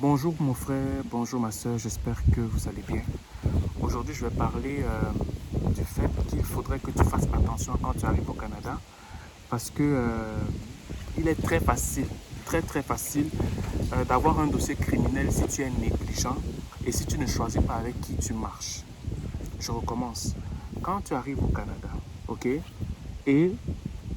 Bonjour mon frère, bonjour ma soeur, j'espère que vous allez bien. Aujourd'hui, je vais parler du fait qu'il faudrait que tu fasses attention quand tu arrives au Canada parce que il est très facile, très facile d'avoir un dossier criminel si tu es négligent et si tu ne choisis pas avec qui tu marches. Je recommence. Quand tu arrives au Canada, ok, et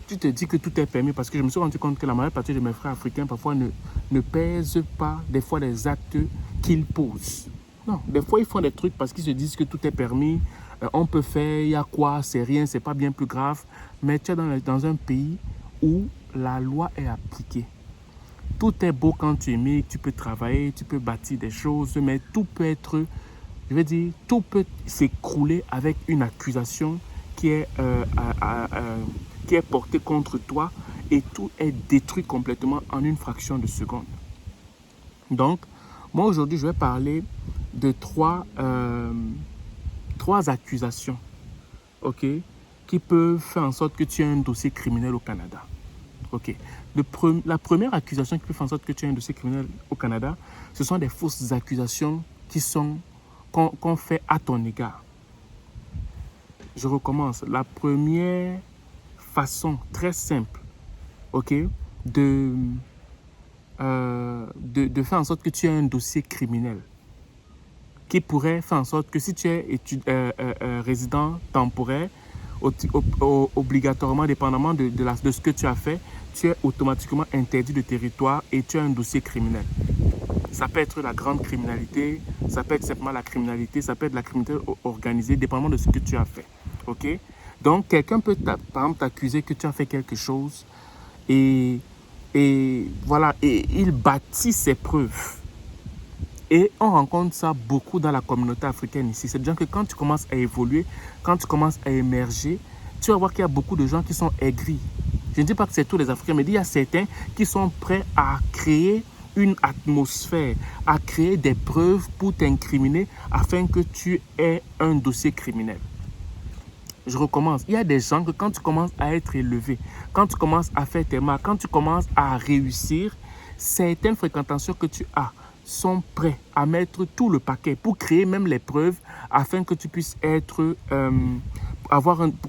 tu te dis que tout est permis parce que je me suis rendu compte que la majeure partie de mes frères africains parfois ne pèsent pas des fois les actes qu'ils posent. Non, des fois ils font des trucs parce qu'ils se disent que tout est permis, on peut faire, il y a quoi, c'est rien, c'est pas bien plus grave. Mais tu es dans un pays où la loi est appliquée. Tout est beau quand tu émigres, tu peux travailler, tu peux bâtir des choses, mais tout peut être, je vais dire, tout peut s'écrouler avec une accusation qui est, euh, euh, euh, qui est portée contre toi et tout est détruit complètement en une fraction de seconde. Donc, moi aujourd'hui, je vais parler de trois accusations, ok, qui peuvent faire en sorte que tu aies un dossier criminel au Canada. Ok. La première accusation qui peut faire en sorte que tu aies un dossier criminel au Canada, ce sont des fausses accusations qu'on fait à ton égard. Je recommence. La première façon très simple, ok, de, de faire en sorte que tu aies un dossier criminel qui pourrait faire en sorte que si tu es résident temporaire, obligatoirement, dépendamment de ce que tu as fait, tu es automatiquement interdit de territoire et tu as un dossier criminel. Ça peut être la grande criminalité, ça peut être simplement la criminalité, ça peut être la criminalité organisée, dépendamment de ce que tu as fait. Ok? Donc, quelqu'un peut, par exemple, t'accuser que tu as fait quelque chose et, et voilà, et il bâtit ses preuves. Et on rencontre ça beaucoup dans la communauté africaine ici. C'est-à-dire que quand tu commences à évoluer, quand tu commences à émerger, tu vas voir qu'il y a beaucoup de gens qui sont aigris. Je ne dis pas que c'est tous les Africains, mais il y a certains qui sont prêts à créer une atmosphère, à créer des preuves pour t'incriminer afin que tu aies un dossier criminel. Je recommence. Il y a des gens que quand tu commences à être élevé, quand tu commences à faire tes marques, quand tu commences à réussir, certaines fréquentations que tu as sont prêts à mettre tout le paquet pour créer même les preuves afin que tu puisses pour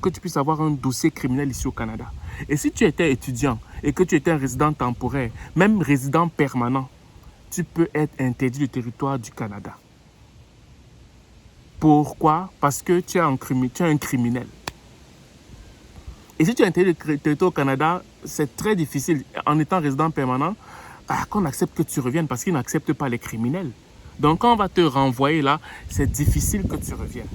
que tu puisses avoir un dossier criminel ici au Canada. Et si tu étais étudiant et que tu étais un résident temporaire, même résident permanent, tu peux être interdit du territoire du Canada. Pourquoi? Parce que tu es un criminel. Et si tu es interdit du territoire au Canada, c'est très difficile, en étant résident permanent, qu'on accepte que tu reviennes parce qu'ils n'acceptent pas les criminels. Donc, quand on va te renvoyer là, c'est difficile que tu reviennes.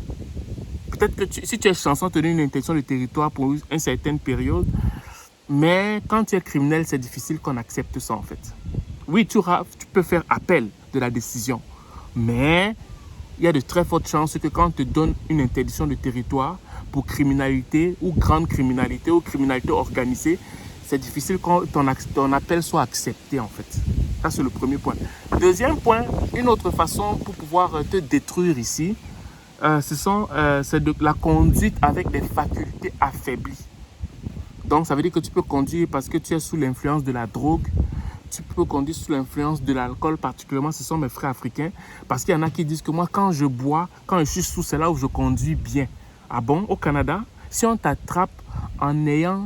Peut-être que si tu es chanceux, te donner une interdiction de territoire pour une certaine période, mais quand tu es criminel, c'est difficile qu'on accepte ça en fait. Oui, tu peux faire appel de la décision, mais il y a de très fortes chances que quand on te donne une interdiction de territoire pour criminalité ou grande criminalité ou criminalité organisée, c'est difficile que ton appel soit accepté en fait. Ça, c'est le premier point. Deuxième point, une autre façon pour pouvoir te détruire ici, c'est de la conduite avec des facultés affaiblies. Donc, ça veut dire que tu peux conduire parce que tu es sous l'influence de la drogue. Tu peux conduire sous l'influence de l'alcool, particulièrement, ce sont mes frères africains. Parce qu'il y en a qui disent que moi, quand je bois, quand je suis sous, c'est là où je conduis bien. Ah bon? Au Canada, si on t'attrape en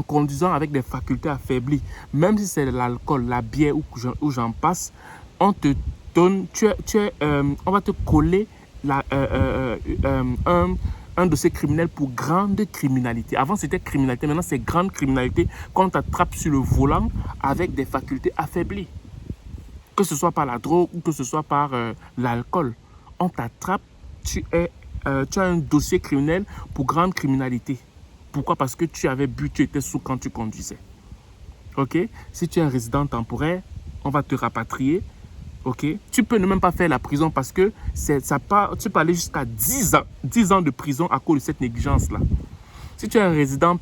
conduisant avec des facultés affaiblies, même si c'est de l'alcool, la bière ou j'en passe, on te donne, on va te coller un dossier criminel pour grande criminalité. Avant, c'était criminalité. Maintenant, c'est grande criminalité qu'on t'attrape sur le volant avec des facultés affaiblies. Que ce soit par la drogue ou que ce soit par l'alcool. On t'attrape, tu as un dossier criminel pour grande criminalité. Pourquoi? Parce que tu avais bu, tu étais sous quand tu conduisais. Ok? Si tu es un résident temporaire, on va te rapatrier. Ok? Tu peux ne même pas faire la prison parce que tu peux aller jusqu'à 10 ans. 10 ans de prison à cause de cette négligence-là. Si tu es un résident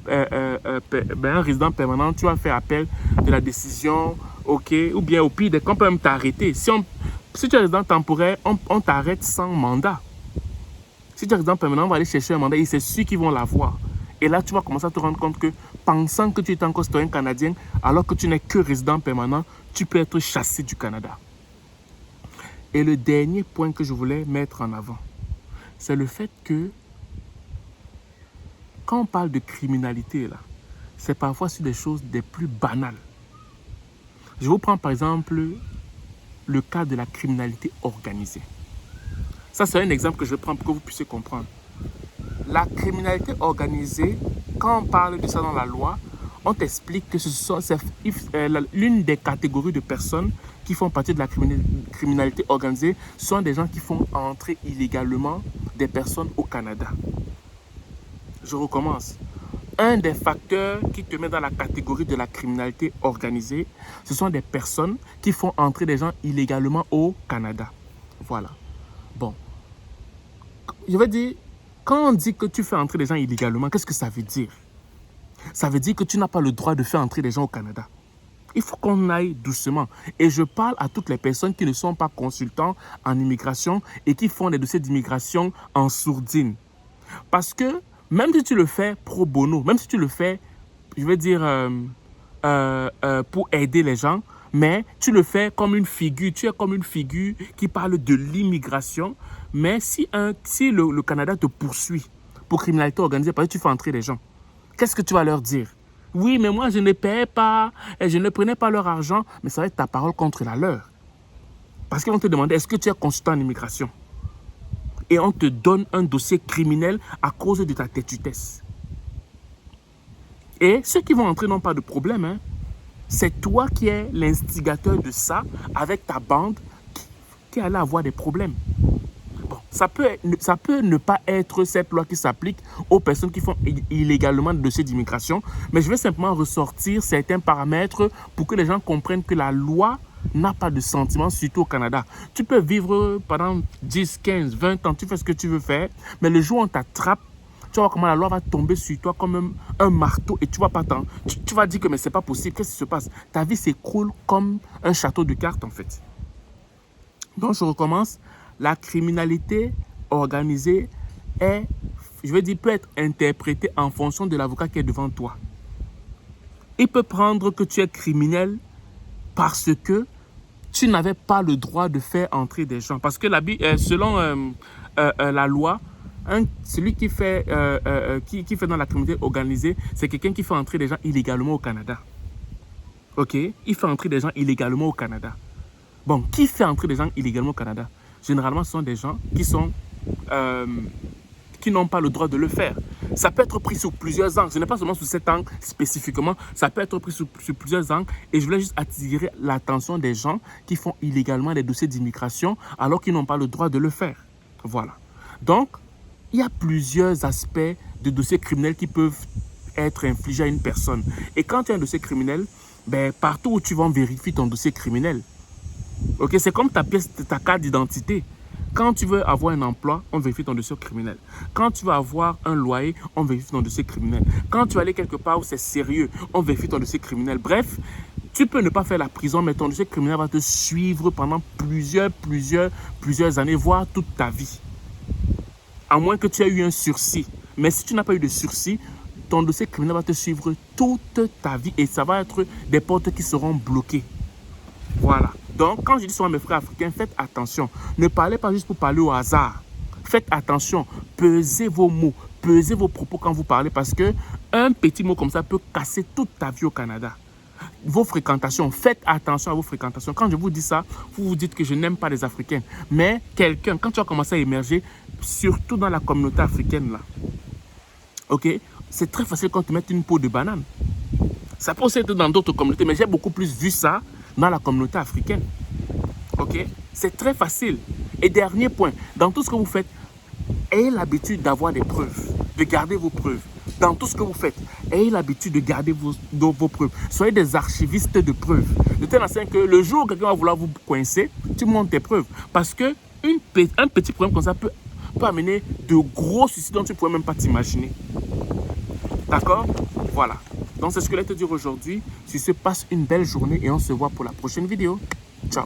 permanent, tu vas faire appel de la décision, ok? Ou bien au pire, on peut même t'arrêter. Si tu es un résident temporaire, on t'arrête sans mandat. Si tu es résident permanent, on va aller chercher un mandat et c'est ceux qui vont l'avoir. Et là, tu vas commencer à te rendre compte que pensant que tu es encore citoyen canadien, alors que tu n'es que résident permanent, tu peux être chassé du Canada. Et le dernier point que je voulais mettre en avant, c'est le fait que quand on parle de criminalité, là, c'est parfois sur des choses des plus banales. Je vous prends par exemple le cas de la criminalité organisée. Ça, c'est un exemple que je prends pour que vous puissiez comprendre. La criminalité organisée, quand on parle de ça dans la loi, on t'explique que c'est l'une des catégories de personnes qui font partie de la criminalité organisée sont des gens qui font entrer illégalement des personnes au Canada. Je recommence. Un des facteurs qui te met dans la catégorie de la criminalité organisée, ce sont des personnes qui font entrer des gens illégalement au Canada. Voilà. Bon. Je veux dire, quand on dit que tu fais entrer des gens illégalement, qu'est-ce que ça veut dire? Ça veut dire que tu n'as pas le droit de faire entrer des gens au Canada. Il faut qu'on aille doucement. Et je parle à toutes les personnes qui ne sont pas consultants en immigration et qui font des dossiers d'immigration en sourdine. Parce que même si tu le fais pro bono, même si tu le fais, je veux dire, pour aider les gens, mais tu le fais comme une figure, tu es comme une figure qui parle de l'immigration, mais si le Canada te poursuit pour criminalité organisée parce que tu fais entrer les gens, qu'est-ce que tu vas leur dire? Oui, mais moi je ne payais pas, et je ne prenais pas leur argent, mais ça va être ta parole contre la leur. Parce qu'ils vont te demander, est-ce que tu es consultant en immigration? Et on te donne un dossier criminel à cause de ta têtutesse. Et ceux qui vont entrer n'ont pas de problème. Hein. C'est toi qui es l'instigateur de ça avec ta bande qui allait avoir des problèmes. Bon, ça peut ne pas être cette loi qui s'applique aux personnes qui font illégalement des dossiers d'immigration, mais je vais simplement ressortir certains paramètres pour que les gens comprennent que la loi n'a pas de sentiment, surtout au Canada. Tu peux vivre pendant 10, 15, 20 ans, tu fais ce que tu veux faire, mais le jour où on t'attrape, tu vas voir comment la loi va tomber sur toi comme un marteau et tu vas pas tu vas dire que mais c'est pas possible, qu'est-ce qui se passe? Ta vie s'écroule comme un château de cartes en fait. Donc je recommence. La criminalité organisée peut être interprétée en fonction de l'avocat qui est devant toi. Il peut prendre que tu es criminel parce que tu n'avais pas le droit de faire entrer des gens. Parce que selon la loi, celui qui fait dans la criminalité organisée, c'est quelqu'un qui fait entrer des gens illégalement au Canada. Ok? Il fait entrer des gens illégalement au Canada. Bon, qui fait entrer des gens illégalement au Canada? Généralement, ce sont des gens qui n'ont pas le droit de le faire. Ça peut être pris sous plusieurs angles. Ce n'est pas seulement sous cet angle spécifiquement. Ça peut être pris sous plusieurs angles. Et je voulais juste attirer l'attention des gens qui font illégalement des dossiers d'immigration alors qu'ils n'ont pas le droit de le faire. Voilà. Donc, il y a plusieurs aspects de dossiers criminels qui peuvent être infligés à une personne. Et quand tu as un dossier criminel, partout où tu vas, on vérifie ton dossier criminel. Okay, c'est comme ta carte d'identité. Quand tu veux avoir un emploi, on vérifie ton dossier criminel. Quand tu veux avoir un loyer, on vérifie ton dossier criminel. Quand tu vas aller quelque part où c'est sérieux, on vérifie ton dossier criminel. Bref, tu peux ne pas faire la prison, mais ton dossier criminel va te suivre pendant plusieurs années, voire toute ta vie. À moins que tu aies eu un sursis. Mais si tu n'as pas eu de sursis, ton dossier criminel va te suivre toute ta vie et ça va être des portes qui seront bloquées. Voilà. Donc, quand je dis souvent à mes frères africains, faites attention. Ne parlez pas juste pour parler au hasard. Faites attention. Pesez vos mots. Pesez vos propos quand vous parlez parce qu'un petit mot comme ça peut casser toute ta vie au Canada. Vos fréquentations, faites attention à vos fréquentations. Quand je vous dis ça, vous vous dites que je n'aime pas les Africains. Mais quand tu vas commencer à émerger, surtout dans la communauté africaine, là, ok, c'est très facile quand tu mets une peau de banane. Ça peut aussi être dans d'autres communautés, mais j'ai beaucoup plus vu ça dans la communauté africaine. Ok? C'est très facile. Et dernier point, dans tout ce que vous faites, ayez l'habitude d'avoir des preuves, de garder vos preuves. Dans tout ce que vous faites, ayez l'habitude de garder vos preuves. Soyez des archivistes de preuves. De telle façon que le jour où quelqu'un va vouloir vous coincer, tu montres tes preuves. Parce qu'un petit problème comme ça peut amener de gros soucis dont tu ne pourrais même pas t'imaginer. D'accord? Voilà. Donc, c'est ce que je voulais te dire aujourd'hui. Si se passe une belle journée et on se voit pour la prochaine vidéo. Ciao.